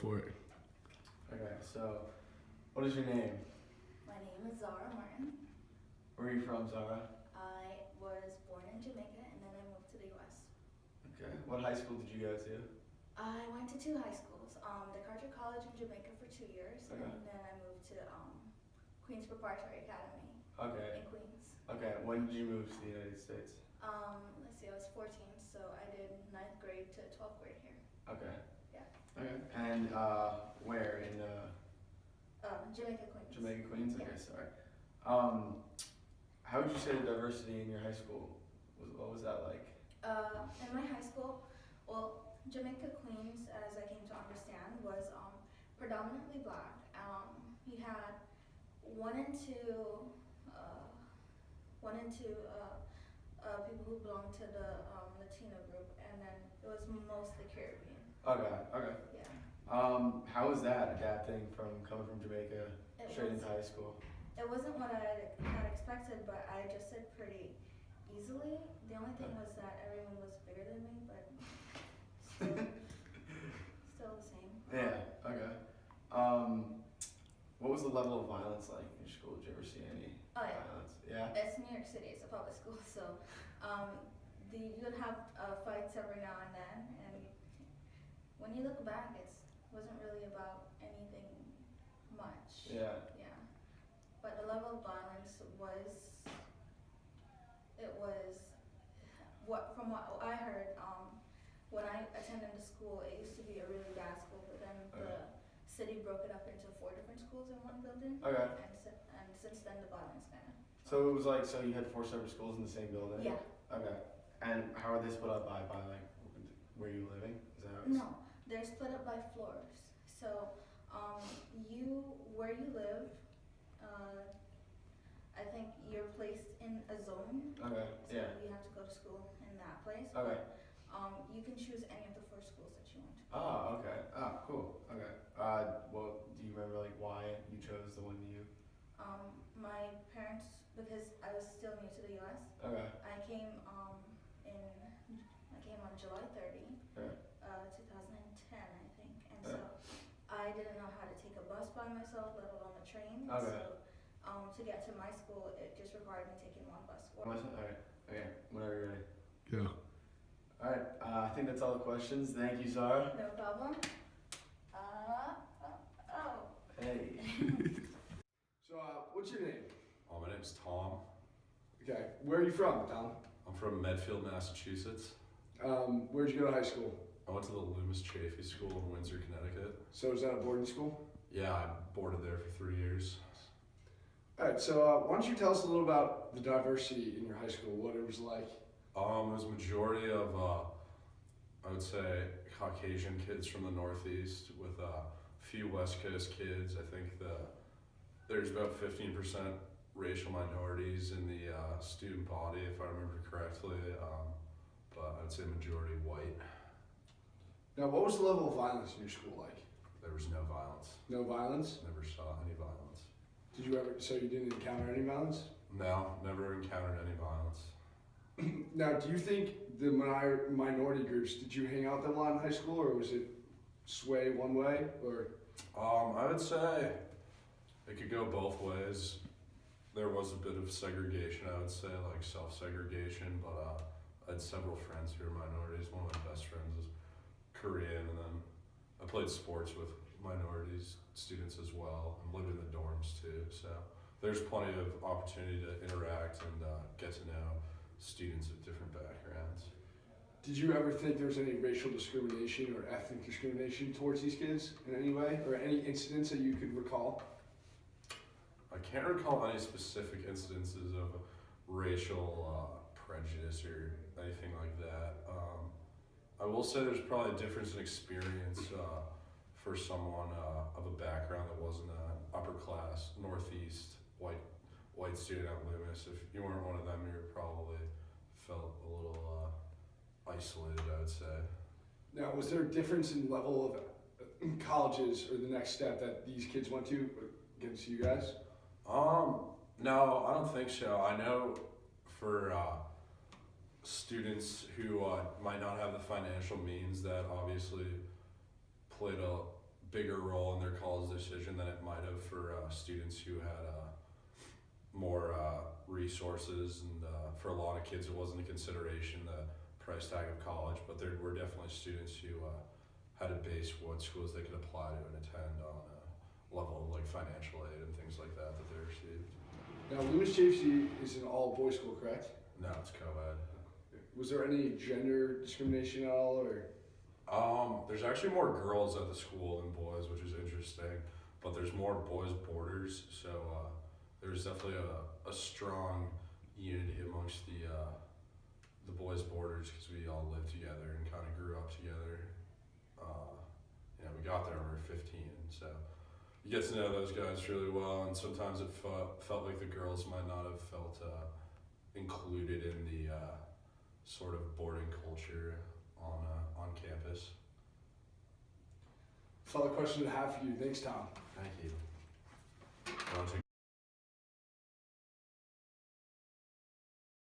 For it. Okay, so what is your name? My name is Zara Martin. Where are you from, Zara? I was born in Jamaica and then I moved to the US. Okay. What high school did you go to? I went to two high schools, DeCarter College in Jamaica for 2 years, Okay. and then I moved to Queens Preparatory Academy Okay. in Queens. Okay. When did you move to the United States? Let's see, I was 14, so I did 9th grade to 12th grade here. Okay. Yeah. Okay. And where in Jamaica, Queens. Jamaica, Queens? Okay, Yeah. sorry. How would you say the diversity in your high school what was that like? In my high school, well, Jamaica, Queens, as I came to understand, was predominantly black. We had one and two people who belonged to the Latino group, and then it was mostly Caribbean. Okay. Okay. Yeah. How was that adapting from coming from Jamaica straight into high school? It wasn't what I had expected, but I adjusted pretty easily. The only thing was that everyone was bigger than me, but still the same. Yeah. Okay. What was the level of violence like in your school? Did you ever see any Oh yeah. violence? Yeah. It's New York City. It's a public school, so you would have fights every now and then. And when you look back, it wasn't really about anything much. Yeah. Yeah. But the level of violence was. It was. From what I heard, when I attended the school, it used to be a really bad school, but then the city broke it up into 4 different schools in one building. Okay. And since then, the violence kind of. So it was like you had 4 separate schools in the same building? Yeah. Okay. And how are they split up by like where you living? Is that how it's... No, they're split up by floors. So where you live, I think you're placed in a zone. Okay. So Yeah. you have to go to school in that place. Okay. But, you can choose any of the 4 schools that you want to. Oh, okay. Oh, cool. Okay. Well, do you remember like why you chose the one you? My parents, because I was still new to the U.S. Okay. I came on July 30, Okay. 2010, I think, and Yeah. so I didn't know how to take a bus by myself, let alone a train. Okay. So to get to my school, it just required me taking one bus. Alright. Okay. Whenever you're ready. Yeah. Alright. I think that's all the questions. Thank you, Zara. No problem. Hey. So, what's your name? My name's Tom. Okay. Where are you from, Tom? I'm from Medfield, Massachusetts. Where'd you go to high school? I went to the Loomis Chaffee School in Windsor, Connecticut. So is that a boarding school? Yeah, I boarded there for 3 years. All right. So why don't you tell us a little about the diversity in your high school? What it was like? It was a majority of, I would say, Caucasian kids from the Northeast with a few West Coast kids. I think there's about 15% racial minorities in the student body, if I remember correctly, but I'd say majority white. Now, what was the level of violence in your school like? There was no violence. No violence? Never saw any violence. Did you ever? So you didn't encounter any violence? No, never encountered any violence. Now, do you think the minority groups? Did you hang out with them a lot in high school, or was it sway one way, or? I would say it could go both ways. There was a bit of segregation, I would say, like self-segregation, but I had several friends who are minorities. One of my best friends is Korean, and then I played sports with minorities students as well, and lived in the dorms too. So there's plenty of opportunity to interact and get to know students of different backgrounds. Did you ever think there was any racial discrimination or ethnic discrimination towards these kids in any way, or any incidents that you could recall? I can't recall any specific instances of racial prejudice or anything like that. I will say there's probably a difference in experience for someone of a background that wasn't an upper class Northeast white student at Loomis. If you weren't one of them, you probably felt a little isolated, I would say. Now, was there a difference in level of colleges or the next step that these kids went to against you guys? No, I don't think so. I know for students who might not have the financial means, that obviously played a bigger role in their college decision than it might have for students who had more resources, and for a lot of kids it wasn't a consideration, the price tag of college, but there were definitely students who had to base what schools they could apply to and attend on a level of like financial aid and things like that they received. Now, Loomis JC is an all-boys school, correct? No, it's co-ed. Was there any gender discrimination at all, or? There's actually more girls at the school than boys, which is interesting, but there's more boys boarders, so there's definitely a strong unity amongst the boys boarders, because we all lived together and kind of grew up together. We got there when we were 15, so you get to know those guys really well, and sometimes it felt like the girls might not have felt included in the sort of boarding culture on campus. That's all the questions I have for you. Thanks, Tom. Thank you.